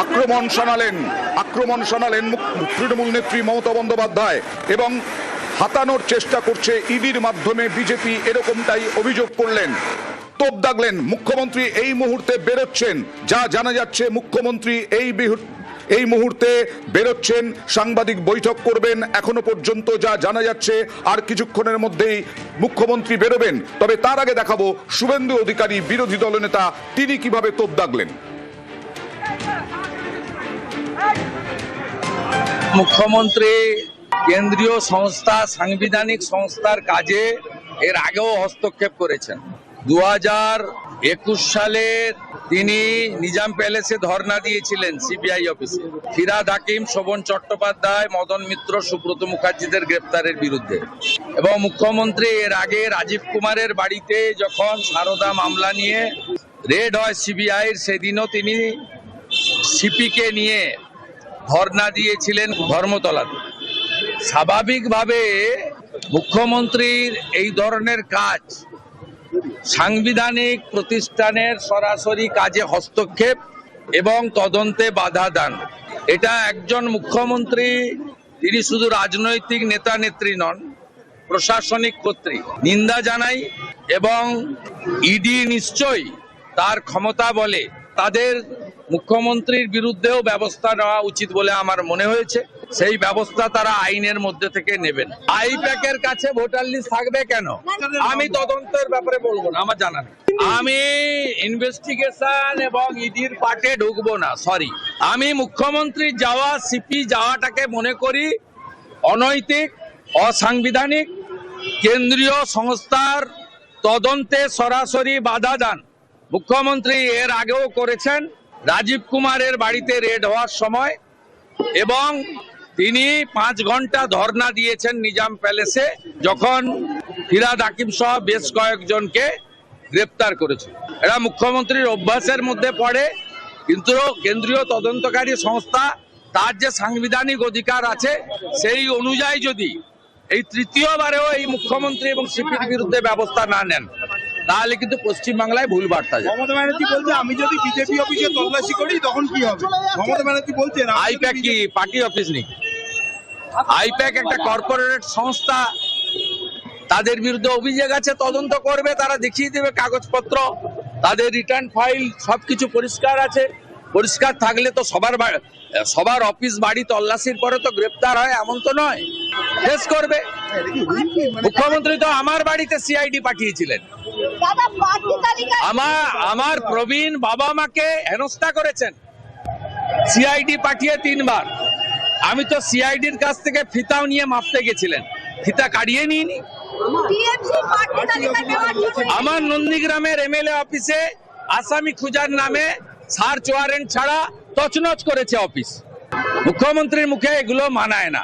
আক্রমণ শানালেন তৃণমূল নেত্রী মমতা বন্দ্যোপাধ্যায় এবং হাতানোর চেষ্টা করছে ইডির মাধ্যমে বিজেপি, এরকমটাই অভিযোগ করলেন। তোপ দাগলেন মুখ্যমন্ত্রী এই মুহূর্তে বেরোচ্ছেন, যা জানা যাচ্ছে মুখ্যমন্ত্রী এই মুহূর্তে বেরোচ্ছেন, সাংবাদিক বৈঠক করবেন। এখনো পর্যন্ত যা জানা যাচ্ছে আর কিছুক্ষণের মধ্যেই মুখ্যমন্ত্রী বেরোবেন। তবে তার আগে দেখাবো শুভেন্দু অধিকারী, বিরোধী দলনেতা, তিনি কিভাবে তোপ দাগলেন। মুখ্যমন্ত্রী কেন্দ্রীয় সংস্থা, সাংবিধানিক সংস্থার কাজে এর আগেও হস্তক্ষেপ করেছেন। 2021 সালে তিনি নিজাম প্যালেসে ধর্ণা দিয়েছিলেন সিবিআই অফিসে, ফিরহাদ হাকিম, শোভন চট্টোপাধ্যায়, মদন মিত্র, সুব্রত মুখার্জিদের গ্রেপ্তারের বিরুদ্ধে। এবং মুখ্যমন্ত্রী এর আগে রাজীব কুমারের বাড়িতে যখন সারদা মামলা নিয়ে রেড হয় সিবিআইয়ের, সেদিনও তিনি সিপিকে নিয়ে ধর্ণা দিয়েছিলেন ধর্মতলাতে। স্বাভাবিকভাবে মুখ্যমন্ত্রীর এই ধরনের কাজ সাংবিধানিক প্রতিষ্ঠানের সরাসরি কাজে হস্তক্ষেপ এবং তদন্তে বাধা দান। এটা একজন মুখ্যমন্ত্রী, তিনি শুধু রাজনৈতিক নেতা নেত্রী নন, প্রশাসনিক কর্ত্রী। নিন্দা জানাই এবং ইডি নিশ্চয়ই তার ক্ষমতা বলে তাদের মুখ্যমন্ত্রীর বিরুদ্ধেও ব্যবস্থা নেওয়া উচিত বলে আমার মনে হয়েছে। সেই ব্যবস্থা তারা আইনের মধ্যে থেকে নেবেন। আইপ্যাকের কাছে ভোটার লিস্ট থাকবে কেন? আমি তদন্তের ব্যাপারে বলবো না, আমার জানা নেই। আমি ইনভেস্টিগেশন এবং ইডির পার্টে ঢুকবো না, সরি। আমি মুখ্যমন্ত্রীর যাওয়া, সিপি যাওয়াটাকে মনে করি অনৈতিক, অসাংবিধানিক। কেন্দ্রীয় সংস্থার তদন্তে সরাসরি বাধা দান মুখ্যমন্ত্রী এর আগেও করেছেন, রাজীব কুমারের বাড়িতে রেড হওয়ার সময়, এবং তিনি 5 ঘন্টা ধর্ণা দিয়েছেন নিজাম প্যালেসে যখন ফিরহাদ হাকিম সহ বেশ কয়েকজনকে গ্রেপ্তার করেছে। এরা মুখ্যমন্ত্রীর অভ্যাসের মধ্যে পড়ে, কিন্তু কেন্দ্রীয় তদন্তকারী সংস্থা তার যে সাংবিধানিক অধিকার আছে সেই অনুযায়ী যদি এই তৃতীয়বারেও এই মুখ্যমন্ত্রী এবং সিপির বিরুদ্ধে ব্যবস্থা না নেন, তাহলে কিন্তু পশ্চিমবাংলায় ভুল বার্তা যায়। মমতা ব্যানার্জি বলছে আমি যদি বিজেপি অফিসে তল্লাশি করি তখন কি হবে? মমতা ব্যানার্জি বলছেন আইপ্যাক কি পার্টি অফিস নেই? আইপ্যাক একটা কর্পোরেট সংস্থা, তাদের বিরুদ্ধে অভিযোগ আছে, তদন্ত করবে, তারা দেখিয়ে দেবে কাগজপত্র, তাদের রিটার্ন ফাইল সবকিছু পরিষ্কার আছে। পরিষ্কার থাকলে তো সবার অফিস বাড়ি তল্লাশির পরে তো গ্রেপ্তার হয়, এমন তো নয়। শেষ করবে। মুখ্যমন্ত্রী তো আমার বাড়িতে সিআইডি পাঠিয়েছিলেন। আমার প্রবীণ বাবা মাকে হেনস্থা করেছেন, সিআইডি পাঠিয়ে 3 বার। আমি তো সিআইডির কাছ থেকে ফিতাও নিয়ে মাপতে গেছিলেন, ফিতা কাটিয়ে নিইনি। আমার নন্দীগ্রামের এমএলএ অফিসে আসামি খুঁজার নামে সার্চ ওয়ারেন্ট ছাড়া তছনছ করেছে অফিস। মুখ্যমন্ত্রীর মুখে এগুলো মানায় না।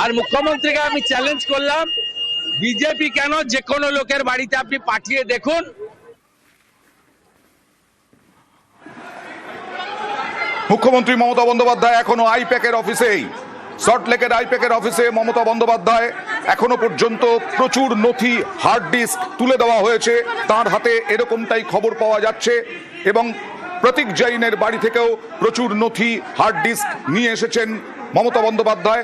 আর মুখ্যমন্ত্রীকে আমি চ্যালেঞ্জ করলাম, বিজেপি কেন যে কোনো লোকের বাড়িতে আপনি পাঠিয়ে দেখুন। মুখ্যমন্ত্রী মমতা বন্দ্যোপাধ্যায় এখনো আইপ্যাকের অফিসেই, সল্টলেকের আইপ্যাকের অফিসে মমতা বন্দ্যোপাধ্যায় এখনো পর্যন্ত প্রচুর নথি, হার্ড ডিস্ক তুলে দেওয়া হয়েছে তার হাতে, এরকমটাই খবর পাওয়া যাচ্ছে। এবং প্রতীক জৈনের বাড়ি থেকেও প্রচুর নথি, হার্ড ডিস্ক নিয়ে এসেছেন মমতা বন্দ্যোপাধ্যায়।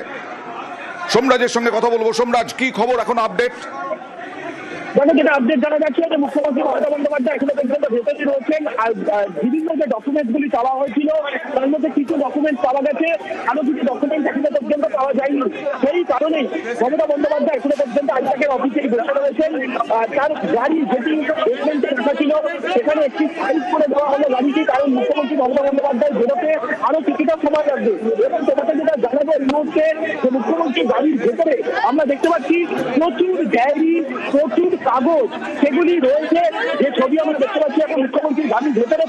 সোমরাজের সঙ্গে কথা বলবো। সোমরাজ, কি খবর এখন আপডেট? যেটা আপডেট জানা যাচ্ছে যে মুখ্যমন্ত্রী মমতা বন্দ্যোপাধ্যায় এখনো পর্যন্ত ভেতরে রয়েছেন। আর বিভিন্ন যে ডকুমেন্টস গুলি চাওয়া হয়েছিল তার মধ্যে কিছু ডকুমেন্ট পাওয়া গেছে, আরো কিছু ডকুমেন্ট এখনো পর্যন্ত পাওয়া যায়নি। সেই কারণেই মমতা বন্দ্যোপাধ্যায় এখনো পর্যন্ত আইপ্যাকের অফিসে বসে রয়েছেন। তার গাড়ি যেটি বেসমেন্টে রাখা ছিল সেখানে একটি সাইজ করে দেওয়া হলো গাড়িটি, কারণ মুখ্যমন্ত্রী মমতা বন্দ্যোপাধ্যায় বেরোতে আরো কিছুটা সময় লাগবে। এবং তোমাকে যেটা জানাবো এই মুহূর্তে যে মুখ্যমন্ত্রী গাড়ির ভেতরে আমরা দেখতে পাচ্ছি প্রচুর ডায়েরি, প্রচুর কাগজ সেগুলি রয়েছে। যে ছবি আমরা দেখতে পাচ্ছি এখন মুখ্যমন্ত্রীর গাড়ির ভেতরে